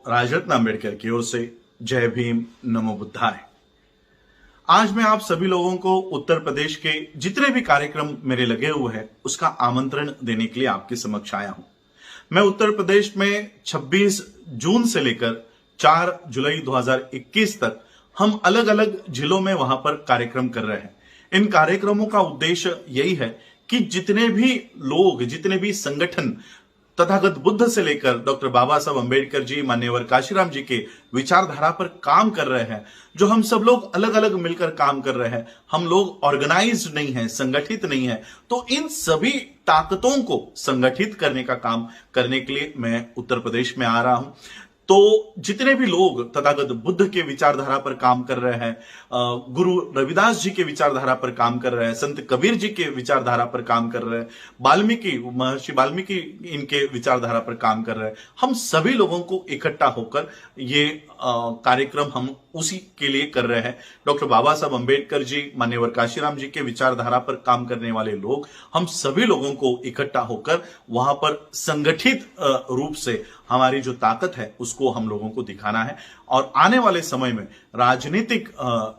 राजरत्न अंबेडकर की ओर से जय भीम, नमो बुद्धाय। आज मैं आप सभी लोगों को उत्तर प्रदेश के जितने भी कार्यक्रम मेरे लगे हुए हैं उसका आमंत्रण देने के लिए आपके समक्ष आया हूं। मैं उत्तर प्रदेश में 26 जून से लेकर 4 जुलाई 2021 तक हम अलग अलग जिलों में वहां पर कार्यक्रम कर रहे हैं। इन कार्यक्रमों का उद्देश्य यही है कि जितने भी लोग, जितने भी संगठन तथागत बुद्ध से लेकर डॉक्टर बाबा साहब अंबेडकर जी, मान्यवर काशीराम जी के विचारधारा पर काम कर रहे हैं, जो हम सब लोग अलग अलग मिलकर काम कर रहे हैं, हम लोग ऑर्गेनाइज्ड नहीं है, संगठित नहीं है, तो इन सभी ताकतों को संगठित करने का काम करने के लिए मैं उत्तर प्रदेश में आ रहा हूं। तो जितने भी लोग तथागत बुद्ध के विचारधारा पर काम कर रहे हैं, गुरु रविदास जी के विचारधारा पर काम कर रहे हैं, संत कबीर जी के विचारधारा पर काम कर रहे हैं, महर्षि वाल्मीकि इनके विचारधारा पर काम कर रहे हैं, हम सभी लोगों को इकट्ठा होकर ये कार्यक्रम हम उसी के लिए कर रहे हैं। डॉक्टर बाबा साहब अंबेडकर जी, मान्यवर काशीराम जी के विचारधारा पर काम करने वाले लोग, हम सभी लोगों को इकट्ठा होकर वहां पर संगठित रूप से हमारी जो ताकत है उसको हम लोगों को दिखाना है। और आने वाले समय में राजनीतिक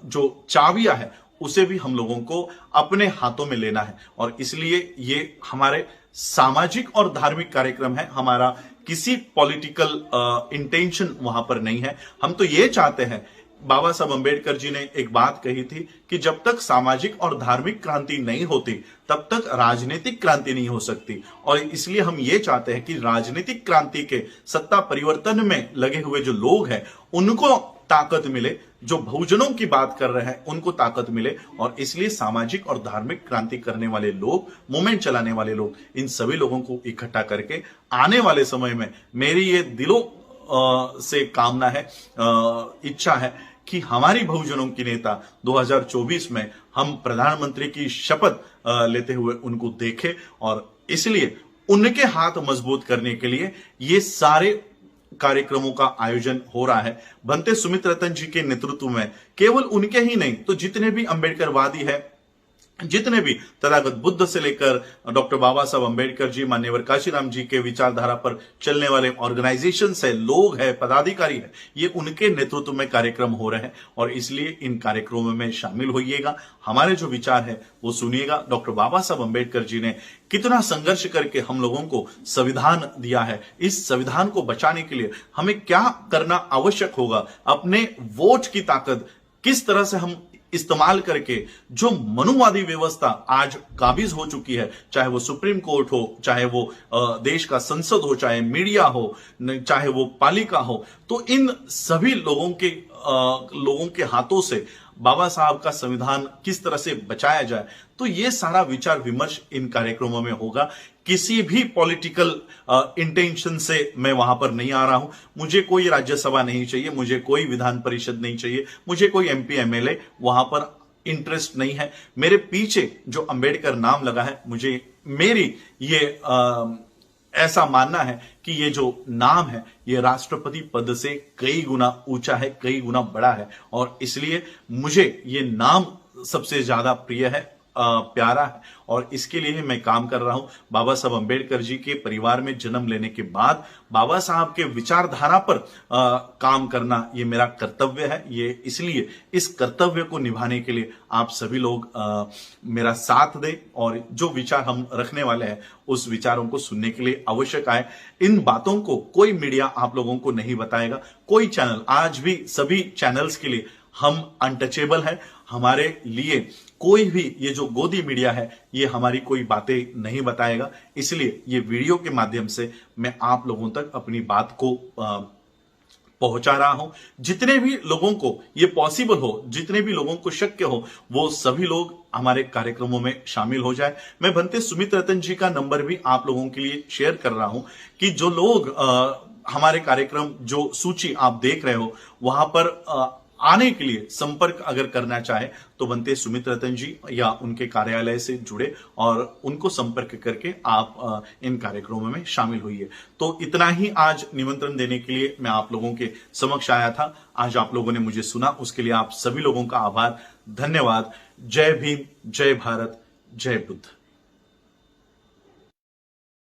जो चाबियां है उसे भी हम लोगों को अपने हाथों में लेना है। और इसलिए ये हमारे सामाजिक और धार्मिक कार्यक्रम है, हमारा किसी पॉलिटिकल इंटेंशन वहां पर नहीं है। हम तो ये चाहते हैं, बाबा साहब अंबेडकर जी ने एक बात कही थी कि जब तक सामाजिक और धार्मिक क्रांति नहीं होती तब तक राजनीतिक क्रांति नहीं हो सकती। और इसलिए हम ये चाहते हैं कि राजनीतिक क्रांति के सत्ता परिवर्तन में लगे हुए जो लोग हैं उनको ताकत मिले, जो बहुजनों की बात कर रहे हैं उनको ताकत मिले। और इसलिए सामाजिक और धार्मिक क्रांति करने वाले लोग, मूवमेंट चलाने वाले लोग, इन सभी लोगों को इकट्ठा करके आने वाले समय में मेरी ये दिलों से कामना है, इच्छा है कि हमारी बहुजनों की नेता 2024 में हम प्रधानमंत्री की शपथ लेते हुए उनको देखें। और इसलिए उनके हाथ मजबूत करने के लिए ये सारे कार्यक्रमों का आयोजन हो रहा है। भंते सुमित्रतन जी के नेतृत्व में केवल उनके ही नहीं तो जितने भी अंबेडकरवादी है, जितने भी तथागत बुद्ध से लेकर डॉक्टर बाबा साहब अंबेडकर जी, मान्यवर काशीराम जी के विचारधारा पर चलने वाले ऑर्गेनाइजेशन है, लोग है, पदाधिकारी है, ये उनके नेतृत्व में कार्यक्रम हो रहे हैं। और इसलिए इन कार्यक्रमों में शामिल होइएगा, हमारे जो विचार है वो सुनिएगा। डॉक्टर बाबा साहब अंबेडकर जी ने कितना संघर्ष करके हम लोगों को संविधान दिया है, इस संविधान को बचाने के लिए हमें क्या करना आवश्यक होगा, अपने वोट की ताकत किस तरह से हम इस्तेमाल करके जो मनुवादी व्यवस्था आज काबिज हो चुकी है, चाहे वो सुप्रीम कोर्ट हो, चाहे वो देश का संसद हो, चाहे मीडिया हो, चाहे वो पालिका हो, तो इन सभी लोगों के हाथों से बाबा साहब का संविधान किस तरह से बचाया जाए, तो ये सारा विचार विमर्श इन कार्यक्रमों में होगा। किसी भी पॉलिटिकल इंटेंशन से मैं वहां पर नहीं आ रहा हूं। मुझे कोई राज्यसभा नहीं चाहिए, मुझे कोई विधान परिषद नहीं चाहिए, मुझे कोई एमपी एमएलए वहां पर इंटरेस्ट नहीं है। मेरे पीछे जो अंबेडकर नाम लगा है, मुझे मेरी ये ऐसा मानना है कि ये जो नाम है ये राष्ट्रपति पद से कई गुना ऊंचा है, कई गुना बड़ा है। और इसलिए मुझे ये नाम सबसे ज्यादा प्रिय है, प्यारा है। और इसके लिए मैं काम कर रहा हूं। बाबा साहब अंबेडकर जी के परिवार में जन्म लेने के बाद बाबा साहब के विचारधारा पर काम करना ये मेरा कर्तव्य है। ये इसलिए इस कर्तव्य को निभाने के लिए आप सभी लोग मेरा साथ दें और जो विचार हम रखने वाले हैं उस विचारों को सुनने के लिए अवश्य आए। इन बातों को कोई मीडिया आप लोगों को नहीं बताएगा, कोई चैनल, आज भी सभी चैनल्स के लिए हम अनटचेबल है। हमारे लिए कोई भी ये जो गोदी मीडिया है ये हमारी कोई बातें नहीं बताएगा। इसलिए ये वीडियो के माध्यम से मैं आप लोगों तक अपनी बात को पहुंचा रहा हूं। जितने भी लोगों को ये पॉसिबल हो, जितने भी लोगों को शक्य हो, वो सभी लोग हमारे कार्यक्रमों में शामिल हो जाए। मैं भंते सुमित्रतन जी का नंबर भी आप लोगों के लिए शेयर कर रहा हूं कि जो लोग हमारे कार्यक्रम, जो सूची आप देख रहे हो, वहां पर आने के लिए संपर्क अगर करना चाहे तो भंते सुमित्रतन जी या उनके कार्यालय से जुड़े और उनको संपर्क करके आप इन कार्यक्रमों में शामिल हुइए। तो इतना ही आज निमंत्रण देने के लिए मैं आप लोगों के समक्ष आया था। आज आप लोगों ने मुझे सुना, उसके लिए आप सभी लोगों का आभार, धन्यवाद। जय भीम, जय भारत, जय बुद्ध।